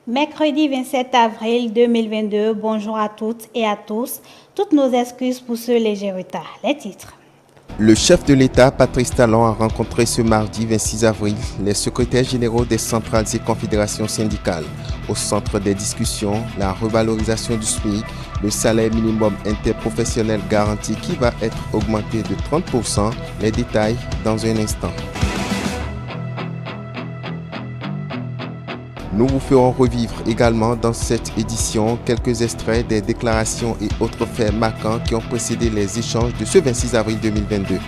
Mercredi 27 avril 2022, bonjour à toutes et à tous. Toutes nos excuses pour ce léger retard. Les titres. Le chef de l'État, Patrice Talon, a rencontré ce mardi 26 avril les secrétaires généraux des centrales et confédérations syndicales. Au centre des discussions, la revalorisation du SMIC, le salaire minimum interprofessionnel garanti qui va être augmenté de 30%. Les détails dans un instant. Nous vous ferons revivre également dans cette édition quelques extraits des déclarations et autres faits marquants qui ont précédé les échanges de ce 26 avril 2022.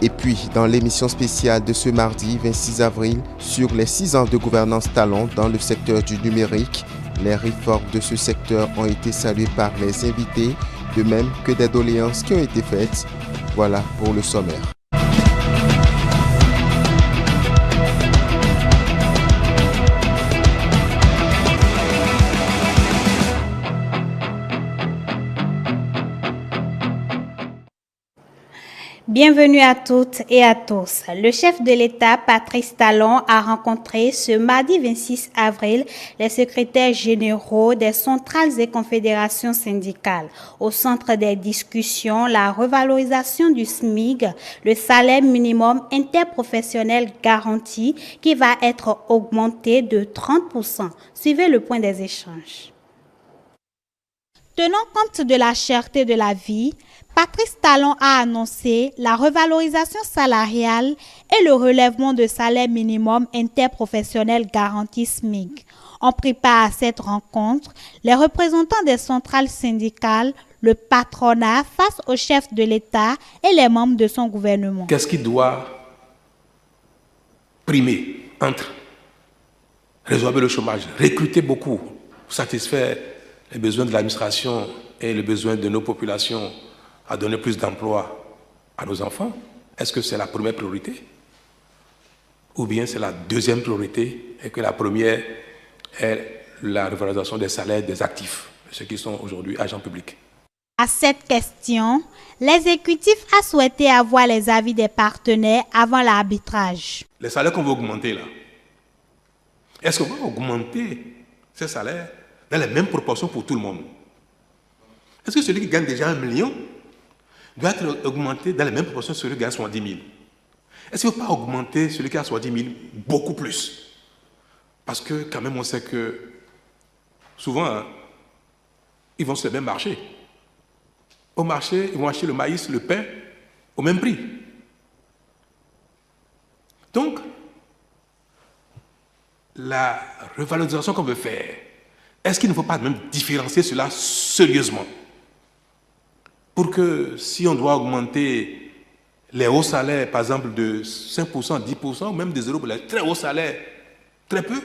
Et puis, dans l'émission spéciale de ce mardi 26 avril, sur les 6 ans de gouvernance Talon dans le secteur du numérique, les réformes de ce secteur ont été saluées par les invités, de même que des doléances qui ont été faites. Voilà pour le sommaire. Bienvenue à toutes et à tous. Le chef de l'État, Patrice Talon, a rencontré ce mardi 26 avril les secrétaires généraux des centrales et confédérations syndicales. Au centre des discussions, la revalorisation du SMIC, le salaire minimum interprofessionnel garanti qui va être augmenté de 30%. Suivez le point des échanges. Tenant compte de la cherté de la vie, Patrice Talon a annoncé la revalorisation salariale et le relèvement de salaire minimum interprofessionnel garanti SMIC. On prit part à cette rencontre les représentants des centrales syndicales, le patronat face au chef de l'État et les membres de son gouvernement. Qu'est-ce qui doit primer entre résorber le chômage, recruter beaucoup pour satisfaire les besoins de l'administration et les besoins de nos populations, à donner plus d'emplois à nos enfants? Est-ce que c'est la première priorité? Ou bien c'est la deuxième priorité et que la première est la revalorisation des salaires des actifs, ceux qui sont aujourd'hui agents publics? À cette question, l'exécutif a souhaité avoir les avis des partenaires avant l'arbitrage. Les salaires qu'on veut augmenter là, est-ce qu'on va augmenter ces salaires dans les mêmes proportions pour tout le monde? Est-ce que celui qui gagne déjà 1 million doit être augmenté dans les mêmes proportions que celui qui gagne 70 000? Est-ce qu'il ne faut pas augmenter celui qui a 70 000 beaucoup plus? Parce que quand même on sait que souvent, ils vont sur le même marché. Au marché, ils vont acheter le maïs, le pain au même prix. Donc, la revalorisation qu'on veut faire, est-ce qu'il ne faut pas même différencier cela sérieusement? Pour que si on doit augmenter les hauts salaires, par exemple de 5%, 10%, ou même de 0% pour les très hauts salaires, très peu,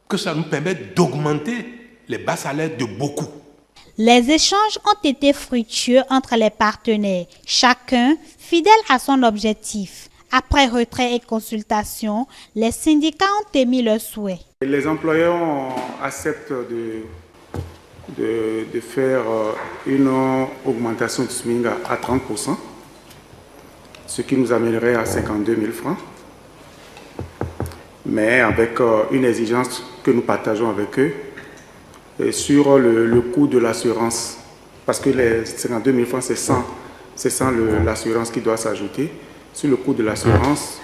que ça nous permette d'augmenter les bas salaires de beaucoup. Les échanges ont été fructueux entre les partenaires, chacun fidèle à son objectif. Après retrait et consultation, les syndicats ont émis leurs souhaits. Les employeurs acceptent de faire une augmentation du SMIC à 30%, ce qui nous amènerait à 52 000 francs, mais avec une exigence que nous partageons avec eux sur le coût de l'assurance, parce que les 52 000 francs, c'est sans l'assurance qui doit s'ajouter, sur le coût de l'assurance,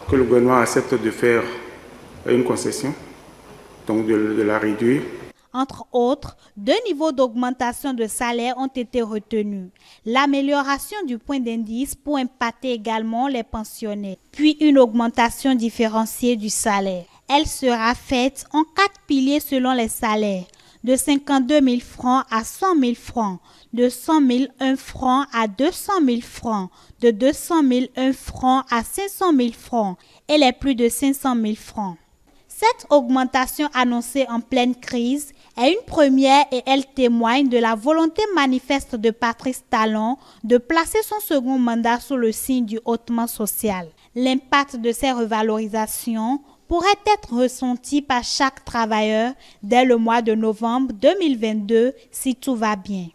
que le gouvernement accepte de faire une concession, donc de la réduire. Entre autres, 2 niveaux d'augmentation de salaire ont été retenus. L'amélioration du point d'indice pour impacter également les pensionnés, puis une augmentation différenciée du salaire. Elle sera faite en 4 piliers selon les salaires, de 52 000 francs à 100 000 francs, de 100 001 francs à 200 000 francs, de 200 001 francs à 500 000 francs et les plus de 500 000 francs. Cette augmentation annoncée en pleine crise est une première et elle témoigne de la volonté manifeste de Patrice Talon de placer son second mandat sous le signe du hautement social. L'impact de ces revalorisations pourrait être ressenti par chaque travailleur dès le mois de novembre 2022 si tout va bien.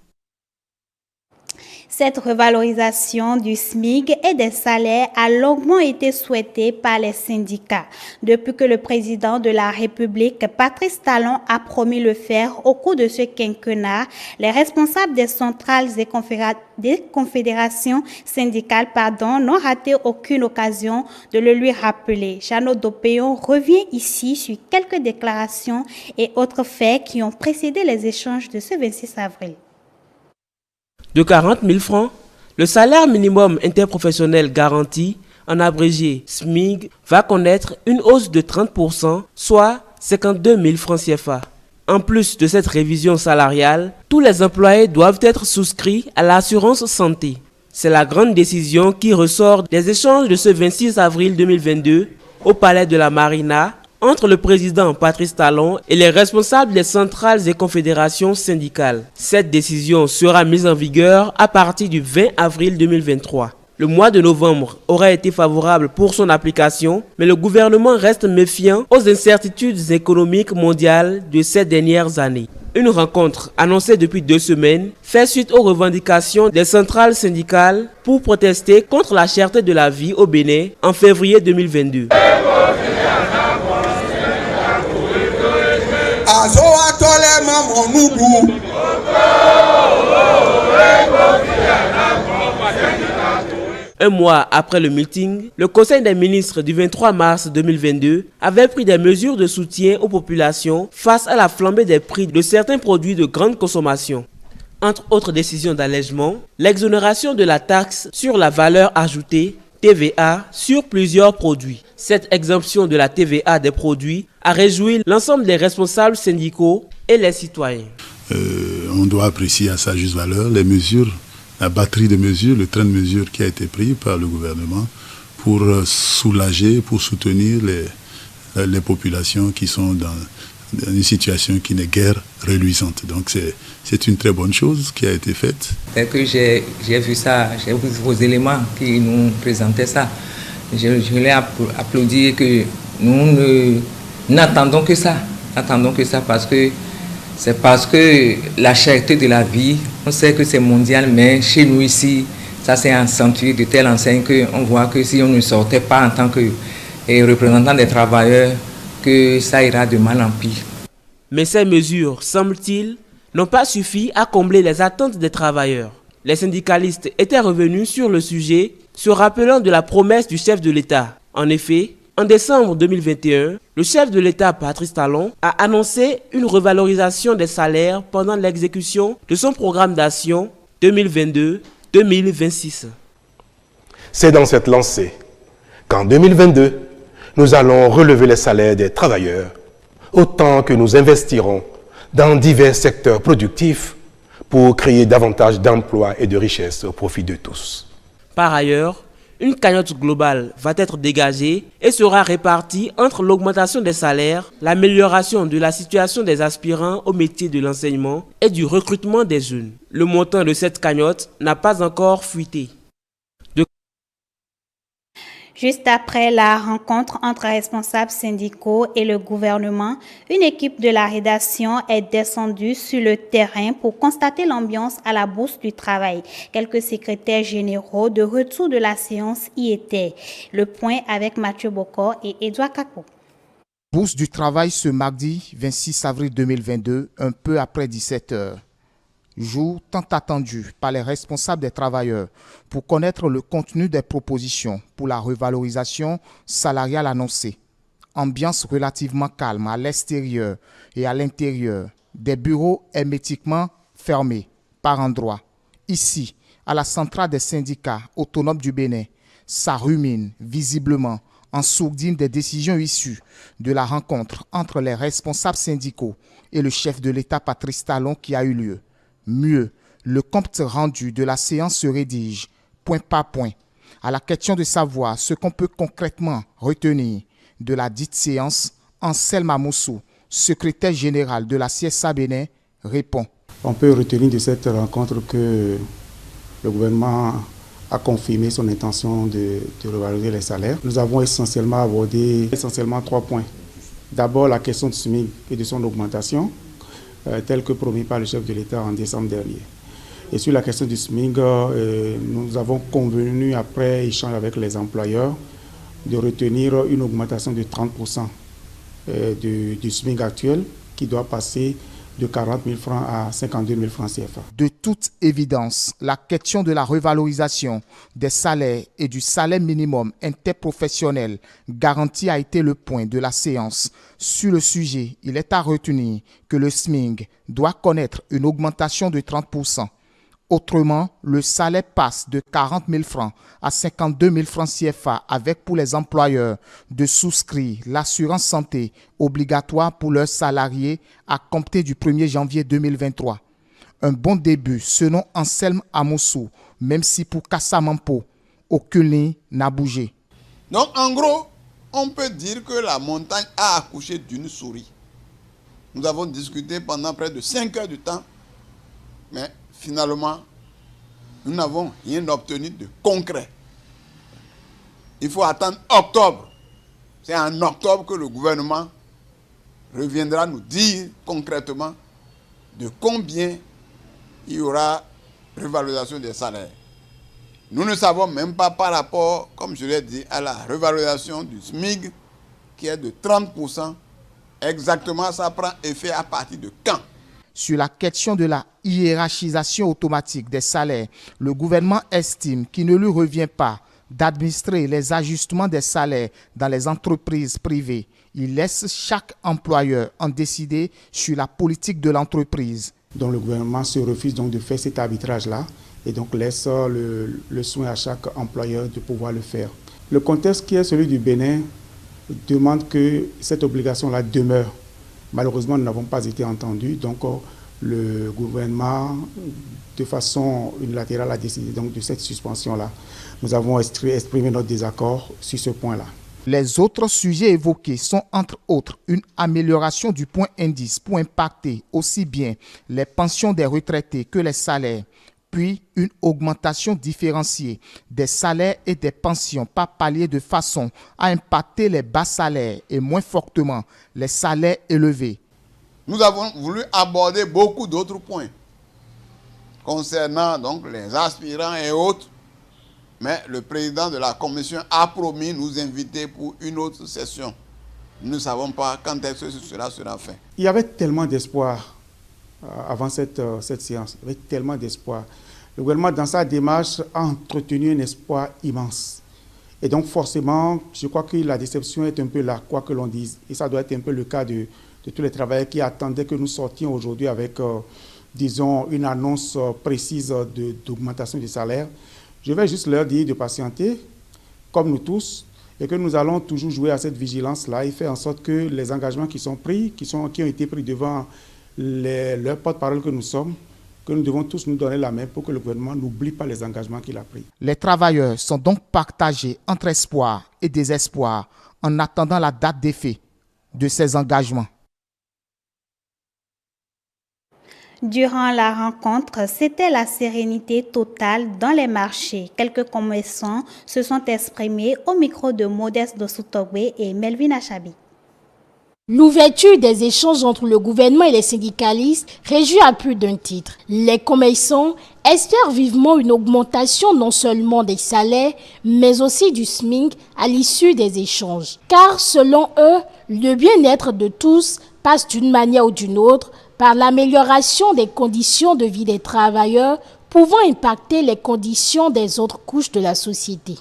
Cette revalorisation du SMIC et des salaires a longuement été souhaitée par les syndicats. Depuis que le président de la République, Patrice Talon, a promis le faire au cours de ce quinquennat, les responsables des centrales et des confédérations syndicales n'ont raté aucune occasion de le lui rappeler. Jeannot Dopéon revient ici sur quelques déclarations et autres faits qui ont précédé les échanges de ce 26 avril. De 40 000 francs, le salaire minimum interprofessionnel garanti, en abrégé SMIC, va connaître une hausse de 30%, soit 52 000 francs CFA. En plus de cette révision salariale, tous les employés doivent être souscrits à l'assurance santé. C'est la grande décision qui ressort des échanges de ce 26 avril 2022 au Palais de la Marina entre le président Patrice Talon et les responsables des centrales et confédérations syndicales. Cette décision sera mise en vigueur à partir du 20 avril 2023. Le mois de novembre aurait été favorable pour son application, mais le gouvernement reste méfiant aux incertitudes économiques mondiales de ces dernières années. Une rencontre annoncée depuis 2 semaines fait suite aux revendications des centrales syndicales pour protester contre la cherté de la vie au Bénin en février 2022. Un mois après le meeting, le Conseil des ministres du 23 mars 2022 avait pris des mesures de soutien aux populations face à la flambée des prix de certains produits de grande consommation. Entre autres décisions d'allègement, l'exonération de la taxe sur la valeur ajoutée, TVA, sur plusieurs produits. Cette exemption de la TVA des produits a réjoui l'ensemble des responsables syndicaux et les citoyens. On doit apprécier à sa juste valeur les mesures, la batterie de mesures, le train de mesures qui a été pris par le gouvernement pour soulager, pour soutenir les populations qui sont dans une situation qui n'est guère reluisante. Donc c'est une très bonne chose qui a été faite. Dès que j'ai vu ça, j'ai vu vos éléments qui nous présentaient ça, je l'ai applaudi que nous n'attendons que ça. Attendons que ça parce que c'est parce que la cherté de la vie, on sait que c'est mondial, mais chez nous ici, ça s'est accentué de telle enseigne qu'on voit que si on ne sortait pas en tant que représentant des travailleurs, que ça ira de mal en pire. Mais ces mesures, semble-t-il, n'ont pas suffi à combler les attentes des travailleurs. Les syndicalistes étaient revenus sur le sujet, se rappelant de la promesse du chef de l'État. En effet, en décembre 2021, le chef de l'État, Patrice Talon, a annoncé une revalorisation des salaires pendant l'exécution de son programme d'action 2022-2026. C'est dans cette lancée qu'en 2022, nous allons relever les salaires des travailleurs, autant que nous investirons dans divers secteurs productifs pour créer davantage d'emplois et de richesses au profit de tous. Par ailleurs, une cagnotte globale va être dégagée et sera répartie entre l'augmentation des salaires, l'amélioration de la situation des aspirants au métier de l'enseignement et du recrutement des jeunes. Le montant de cette cagnotte n'a pas encore fuité. Juste après la rencontre entre responsables syndicaux et le gouvernement, une équipe de la rédaction est descendue sur le terrain pour constater l'ambiance à la Bourse du Travail. Quelques secrétaires généraux de retour de la séance y étaient. Le point avec Mathieu Bocor et Edouard Kakpo. Bourse du Travail ce mardi 26 avril 2022, un peu après 17h. Jour tant attendu par les responsables des travailleurs pour connaître le contenu des propositions pour la revalorisation salariale annoncée. Ambiance relativement calme à l'extérieur et à l'intérieur, des bureaux hermétiquement fermés par endroits. Ici, à la centrale des syndicats autonomes du Bénin, ça rumine visiblement en sourdine des décisions issues de la rencontre entre les responsables syndicaux et le chef de l'État Patrice Talon qui a eu lieu. Mieux, le compte rendu de la séance se rédige, point par point, à la question de savoir ce qu'on peut concrètement retenir de la dite séance. Anselme Amoussou, secrétaire général de la CSA Bénin, répond. On peut retenir de cette rencontre que le gouvernement a confirmé son intention de revaloriser les salaires. Nous avons essentiellement abordé 3 points. D'abord, la question du SMIC et de son augmentation, tel que promis par le chef de l'État en décembre dernier. Et sur la question du SMIC, nous avons convenu, après échange avec les employeurs, de retenir une augmentation de 30% du SMIC actuel, qui doit passer de 40 000 francs à 52 000 francs CFA. De toute évidence, la question de la revalorisation des salaires et du salaire minimum interprofessionnel garanti a été le point de la séance. Sur le sujet, il est à retenir que le SMIC doit connaître une augmentation de 30%. Autrement, le salaire passe de 40 000 francs à 52 000 francs CFA avec pour les employeurs de souscrire l'assurance santé obligatoire pour leurs salariés à compter du 1er janvier 2023. Un bon début selon Anselme Amoussou, même si pour Kassamampo, aucune ligne n'a bougé. Donc en gros, on peut dire que la montagne a accouché d'une souris. Nous avons discuté pendant près de 5 heures de temps, mais finalement, nous n'avons rien obtenu de concret. Il faut attendre octobre. C'est en octobre que le gouvernement reviendra nous dire concrètement de combien il y aura revalorisation des salaires. Nous ne savons même pas par rapport, comme je l'ai dit, à la revalorisation du SMIC qui est de 30%. Exactement, ça prend effet à partir de quand? Sur la question de la hiérarchisation automatique des salaires, le gouvernement estime qu'il ne lui revient pas d'administrer les ajustements des salaires dans les entreprises privées. Il laisse chaque employeur en décider sur la politique de l'entreprise. Donc le gouvernement se refuse donc de faire cet arbitrage-là et donc laisse le soin à chaque employeur de pouvoir le faire. Le contexte qui est celui du Bénin demande que cette obligation-là demeure. Malheureusement, nous n'avons pas été entendus, donc le gouvernement, de façon unilatérale, a décidé donc de cette suspension-là. Nous avons exprimé notre désaccord sur ce point-là. Les autres sujets évoqués sont entre autres une amélioration du point indice pour impacter aussi bien les pensions des retraités que les salaires, puis une augmentation différenciée des salaires et des pensions par palier de façon à impacter les bas salaires et moins fortement les salaires élevés. Nous avons voulu aborder beaucoup d'autres points concernant donc les aspirants et autres, mais le président de la commission a promis nous inviter pour une autre session. Nous ne savons pas quand est-ce que cela sera fait. Il y avait tellement d'espoir avant cette séance, il y avait tellement d'espoir. Le gouvernement, dans sa démarche, a entretenu un espoir immense. Et donc, forcément, je crois que la déception est un peu là, quoi que l'on dise. Et ça doit être un peu le cas de tous les travailleurs qui attendaient que nous sortions aujourd'hui avec, disons, une annonce précise d'augmentation du salaire. Je vais juste leur dire de patienter, comme nous tous, et que nous allons toujours jouer à cette vigilance-là et faire en sorte que les engagements qui sont pris, qui ont été pris devant leurs porte-parole que nous sommes, que nous devons tous nous donner la main pour que le gouvernement n'oublie pas les engagements qu'il a pris. Les travailleurs sont donc partagés entre espoir et désespoir en attendant la date d'effet de ces engagements. Durant la rencontre, c'était la sérénité totale dans les marchés. Quelques commerçants se sont exprimés au micro de Modeste Dossou-Togbe et Melvin Achabi. L'ouverture des échanges entre le gouvernement et les syndicalistes réjouit à plus d'un titre. Les commerçants espèrent vivement une augmentation non seulement des salaires, mais aussi du SMIC à l'issue des échanges. Car selon eux, le bien-être de tous passe d'une manière ou d'une autre par l'amélioration des conditions de vie des travailleurs pouvant impacter les conditions des autres couches de la société.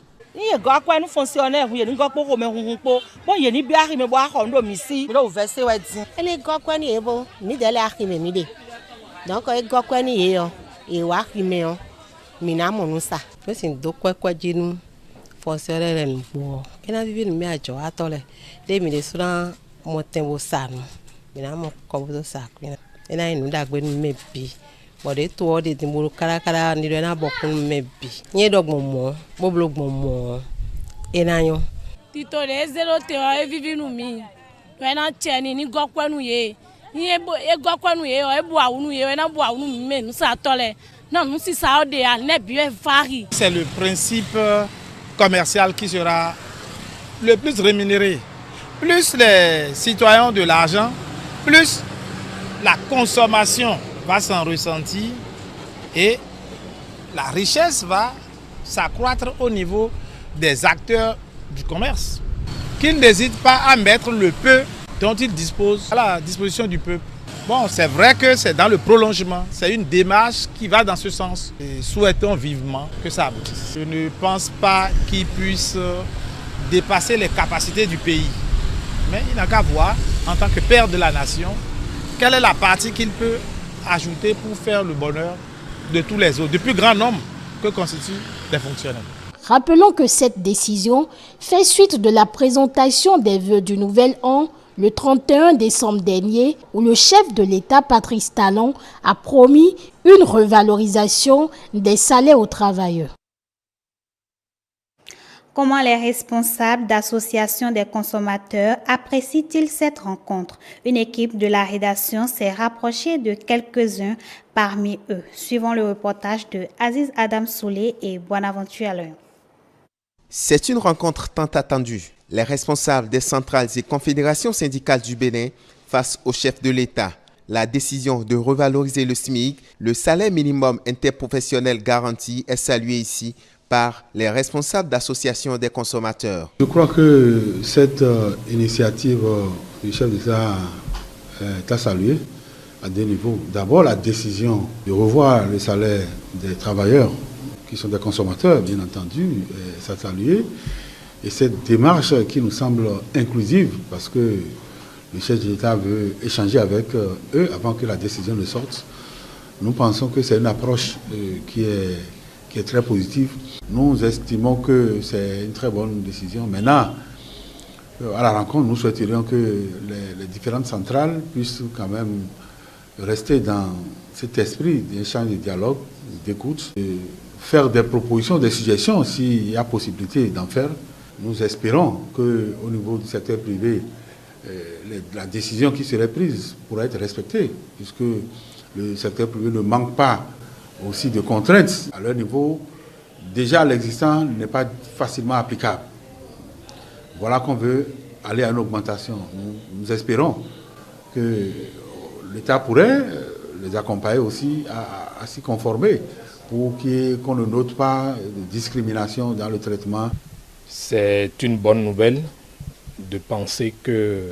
Bode to de timbulu kala ni na bokun mebi nye dogmomo boblogmomo enanyo tito le zero te o vivi nu mi wena cheni ni gokwenu ye ni e gokwenu ye o e bu awunu ye wena bu awunu mi me nu sa tole non nu si sa o de a ne bi e vari. C'est le principe commercial qui sera le plus rémunéré. Plus les citoyens ont de l'argent, plus la consommation va s'en ressentir et la richesse va s'accroître au niveau des acteurs du commerce, qui n'hésitent pas à mettre le peu dont ils disposent à la disposition du peuple. Bon, c'est vrai que c'est dans le prolongement, c'est une démarche qui va dans ce sens. Et souhaitons vivement que ça aboutisse. Je ne pense pas qu'il puisse dépasser les capacités du pays. Mais il n'a qu'à voir, en tant que père de la nation, quelle est la partie qu'il peut ajouter pour faire le bonheur de tous les autres, du plus grand nombre que constituent les fonctionnaires. Rappelons que cette décision fait suite de la présentation des vœux du nouvel an le 31 décembre dernier, où le chef de l'État, Patrice Talon, a promis une revalorisation des salaires aux travailleurs. Comment les responsables d'associations des consommateurs apprécient-ils cette rencontre? Une équipe de la rédaction s'est rapprochée de quelques-uns parmi eux. Suivons le reportage de Aziz Adam Soulé et Bonaventure Alain. C'est une rencontre tant attendue. Les responsables des centrales et confédérations syndicales du Bénin face au chef de l'État. La décision de revaloriser le SMIC, le salaire minimum interprofessionnel garanti, est saluée ici par les responsables d'associations des consommateurs. Je crois que cette initiative du chef d'État est à saluer à deux niveaux. D'abord, la décision de revoir le salaire des travailleurs qui sont des consommateurs, bien entendu, est à saluer. Et cette démarche qui nous semble inclusive, parce que le chef de l'État veut échanger avec eux avant que la décision ne sorte, nous pensons que c'est une approche qui est très positive. Nous estimons que c'est une très bonne décision. Maintenant, à la rencontre, nous souhaiterions que les différentes centrales puissent quand même rester dans cet esprit d'échange, de dialogue, d'écoute, et faire des propositions, des suggestions s'il y a possibilité d'en faire. Nous espérons qu'au niveau du secteur privé, la décision qui serait prise pourra être respectée, puisque le secteur privé ne manque pas aussi de contraintes. À leur niveau, déjà l'existant n'est pas facilement applicable. Voilà qu'on veut aller à une augmentation. Nous espérons que l'État pourrait les accompagner aussi à s'y conformer pour qu'on ne note pas de discrimination dans le traitement. C'est une bonne nouvelle de penser que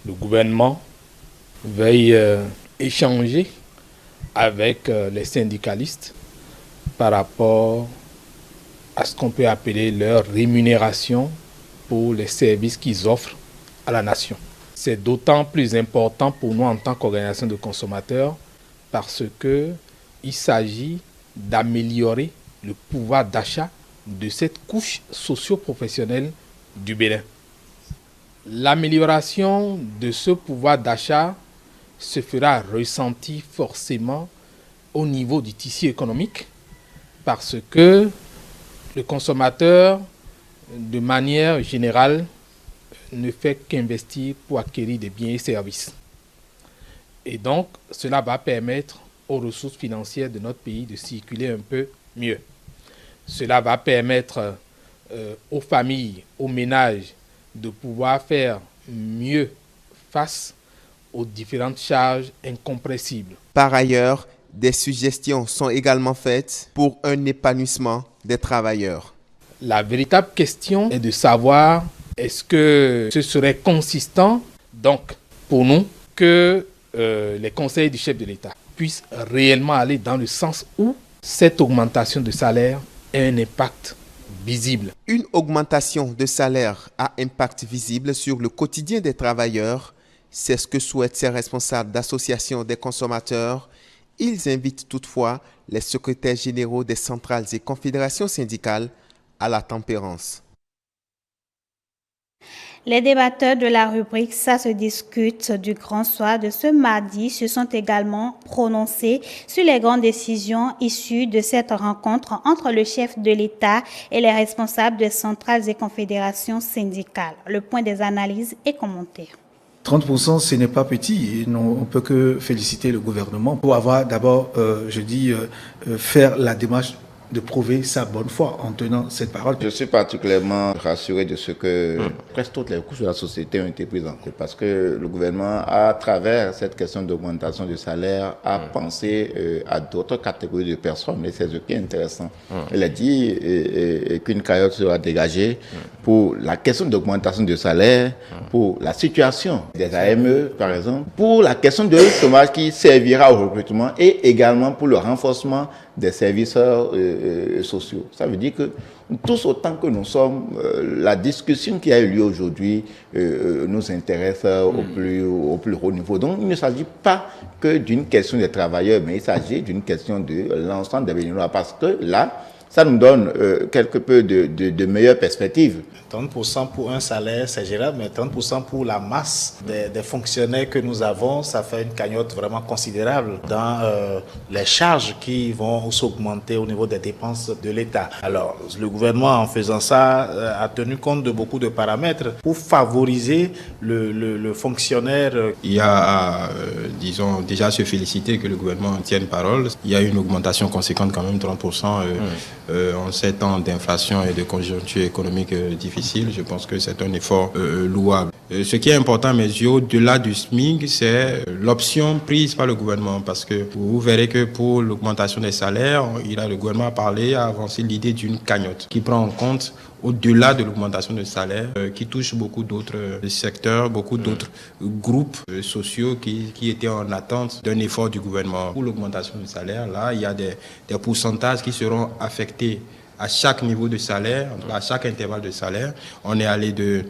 le gouvernement veuille échanger avec les syndicalistes par rapport à ce qu'on peut appeler leur rémunération pour les services qu'ils offrent à la nation. C'est d'autant plus important pour nous en tant qu'organisation de consommateurs parce qu'il s'agit d'améliorer le pouvoir d'achat de cette couche socio-professionnelle du Bénin. L'amélioration de ce pouvoir d'achat se fera ressentir forcément au niveau du tissu économique parce que le consommateur, de manière générale, ne fait qu'investir pour acquérir des biens et services. Et donc, cela va permettre aux ressources financières de notre pays de circuler un peu mieux. Cela va permettre aux familles, aux ménages de pouvoir faire mieux face aux différentes charges incompressibles. Par ailleurs, des suggestions sont également faites pour un épanouissement des travailleurs. La véritable question est de savoir est-ce que ce serait consistant, donc, pour nous, que les conseils du chef de l'État puissent réellement aller dans le sens où cette augmentation de salaire a un impact visible. Une augmentation de salaire à impact visible sur le quotidien des travailleurs, c'est ce que souhaitent ces responsables d'associations des consommateurs. Ils invitent toutefois les secrétaires généraux des centrales et confédérations syndicales à la tempérance. Les débatteurs de la rubrique Ça se discute du grand soir de ce mardi se sont également prononcés sur les grandes décisions issues de cette rencontre entre le chef de l'État et les responsables des centrales et confédérations syndicales. Le point des analyses et commentaires. 30%, ce n'est pas petit. Et on ne peut que féliciter le gouvernement pour avoir d'abord, faire la démarche de prouver sa bonne foi en tenant cette parole. Je suis particulièrement rassuré de ce que presque toutes les couches de la société ont été prises en compte parce que le gouvernement, à travers cette question d'augmentation du salaire, a pensé à d'autres catégories de personnes et c'est ce qui est intéressant. Il a dit qu'une cagnotte sera dégagée pour la question d'augmentation du salaire, pour la situation des AME par exemple, pour la question de chômage qui servira au recrutement et également pour le renforcement des services sociaux. Ça veut dire que tous autant que nous sommes, la discussion qui a eu lieu aujourd'hui nous intéresse au plus haut niveau. Donc il ne s'agit pas que d'une question des travailleurs, mais il s'agit d'une question de l'ensemble des bénévoles parce que là, ça nous donne quelque peu de meilleures perspectives. 30% pour un salaire, c'est gérable, mais 30% pour la masse des fonctionnaires que nous avons, ça fait une cagnotte vraiment considérable dans les charges qui vont s'augmenter au niveau des dépenses de l'État. Alors, le gouvernement, en faisant ça, a tenu compte de beaucoup de paramètres pour favoriser le fonctionnaire. Il y a, disons, déjà se féliciter que le gouvernement tienne parole. Il y a une augmentation conséquente quand même, 30%. En 7 ans d'inflation et de conjoncture économique difficile, je pense que c'est un effort louable. Ce qui est important à mes yeux, au-delà du SMIC, c'est l'option prise par le gouvernement parce que vous verrez que pour l'augmentation des salaires, le gouvernement a parlé, a avancé l'idée d'une cagnotte qui prend en compte au-delà de l'augmentation de salaire, qui touche beaucoup d'autres secteurs, beaucoup d'autres groupes sociaux qui étaient en attente d'un effort du gouvernement. Pour l'augmentation du salaire, là, il y a des pourcentages qui seront affectés à chaque niveau de salaire, à chaque intervalle de salaire. On est allé de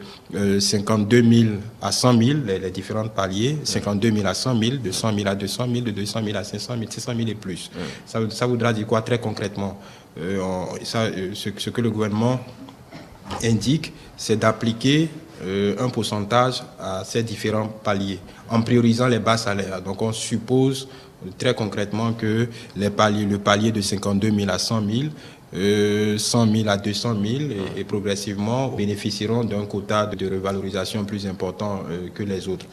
52 000 à 100 000, les différents paliers, 52 000 à 100 000, de 100 000 à 200 000, de 200 000 à 500 000, 600 000 et plus. Ça voudra dire quoi très concrètement? Ce que le gouvernement indique, c'est d'appliquer un pourcentage à ces différents paliers, en priorisant les bas salaires. Donc on suppose très concrètement que le palier de 52 000 à 100 000, 100 000 à 200 000 et progressivement bénéficieront d'un quota de revalorisation plus important que les autres.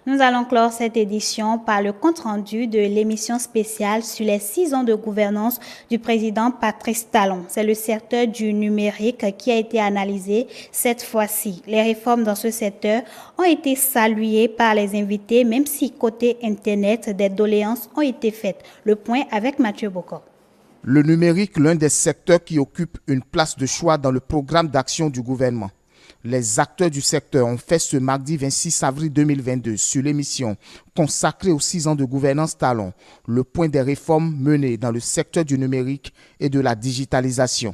Nous allons clore cette édition par le compte-rendu de l'émission spéciale sur les 6 ans de gouvernance du président Patrice Talon. C'est le secteur du numérique qui a été analysé cette fois-ci. Les réformes dans ce secteur ont été saluées par les invités, même si côté Internet, des doléances ont été faites. Le point avec Mathieu Bocor. Le numérique, l'un des secteurs qui occupe une place de choix dans le programme d'action du gouvernement. Les acteurs du secteur ont fait ce mardi 26 avril 2022 sur l'émission consacrée aux 6 ans de gouvernance Talon, le point des réformes menées dans le secteur du numérique et de la digitalisation.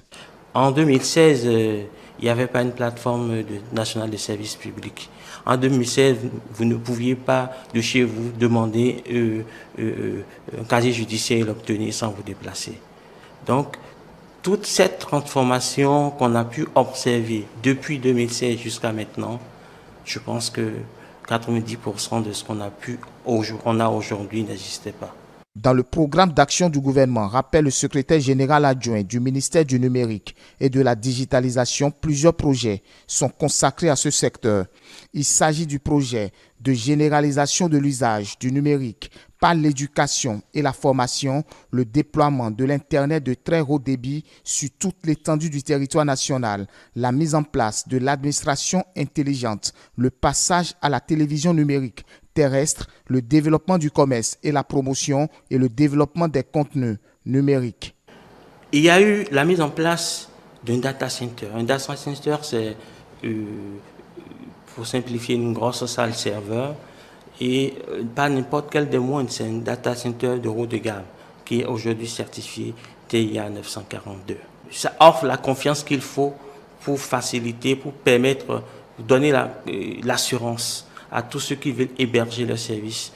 En 2016, il n'y avait pas une plateforme nationale de services publics. En 2016, vous ne pouviez pas de chez vous demander un casier judiciaire et l'obtenir sans vous déplacer. Donc, toute cette transformation qu'on a pu observer depuis 2016 jusqu'à maintenant, je pense que 90% de ce qu'on a aujourd'hui n'existait pas. Dans le programme d'action du gouvernement, rappelle le secrétaire général adjoint du ministère du numérique et de la digitalisation, plusieurs projets sont consacrés à ce secteur. Il s'agit du projet de généralisation de l'usage du numérique par l'éducation et la formation, le déploiement de l'Internet de très haut débit sur toute l'étendue du territoire national, la mise en place de l'administration intelligente, le passage à la télévision numérique terrestre, le développement du commerce et la promotion et le développement des contenus numériques. Il y a eu la mise en place d'un data center. Un data center, c'est, pour simplifier, une grosse salle serveur. Et pas n'importe quel des moindres, c'est un data center de haut de gamme qui est aujourd'hui certifié TIA 942. Ça offre la confiance qu'il faut pour faciliter, pour permettre, donner l'assurance à tous ceux qui veulent héberger leurs services,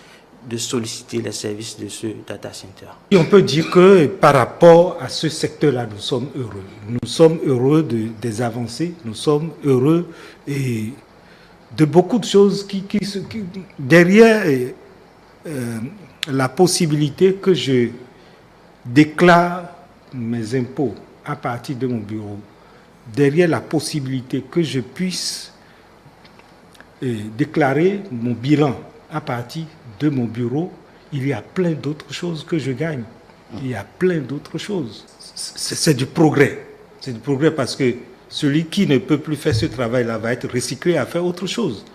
de solliciter les services de ce data center. Et on peut dire que par rapport à ce secteur-là, nous sommes heureux. Nous sommes heureux des avancées, nous sommes heureux et de beaucoup de choses qui derrière la possibilité que je déclare mes impôts à partir de mon bureau, derrière la possibilité que je puisse déclarer mon bilan à partir de mon bureau, il y a plein d'autres choses que je gagne. Il y a plein d'autres choses. C'est du progrès. C'est du progrès parce que celui qui ne peut plus faire ce travail-là va être recyclé à faire autre chose,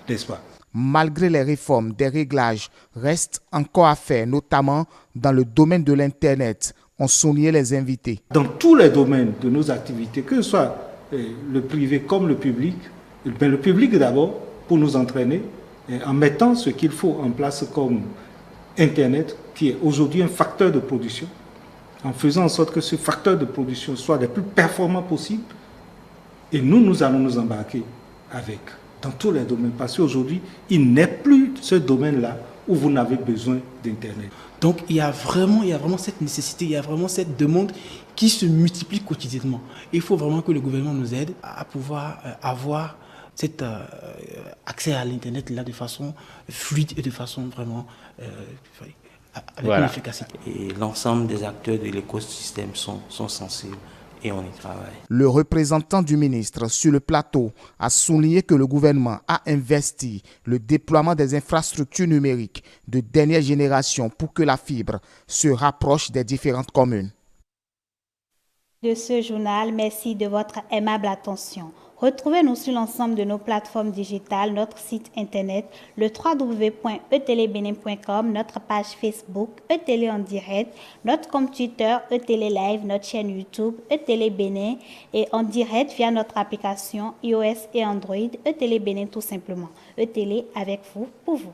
n'est-ce pas? Malgré les réformes, des réglages restent encore à faire, notamment dans le domaine de l'Internet, ont souligné les invités. Dans tous les domaines de nos activités, que ce soit le privé comme le public d'abord, pour nous entraîner, en mettant ce qu'il faut en place comme Internet, qui est aujourd'hui un facteur de production, en faisant en sorte que ce facteur de production soit le plus performant possible. Et nous allons nous embarquer avec, dans tous les domaines, parce qu'aujourd'hui, il n'est plus ce domaine-là où vous n'avez besoin d'Internet. Donc il y a vraiment cette nécessité, il y a vraiment cette demande qui se multiplie quotidiennement. Il faut vraiment que le gouvernement nous aide à pouvoir avoir cet accès à l'Internet là de façon fluide et de façon vraiment avec une efficacité. Et l'ensemble des acteurs de l'écosystème sont sensibles et on y travaille. Le représentant du ministre sur le plateau a souligné que le gouvernement a investi le déploiement des infrastructures numériques de dernière génération pour que la fibre se rapproche des différentes communes. De ce journal, merci de votre aimable attention. Retrouvez-nous sur l'ensemble de nos plateformes digitales, notre site internet, le www.etelebenin.com, notre page Facebook, eTélé en direct, notre compte Twitter, eTélé Live, notre chaîne YouTube, eTélé Bénin et en direct via notre application iOS et Android, eTélé Bénin tout simplement. eTélé avec vous, pour vous.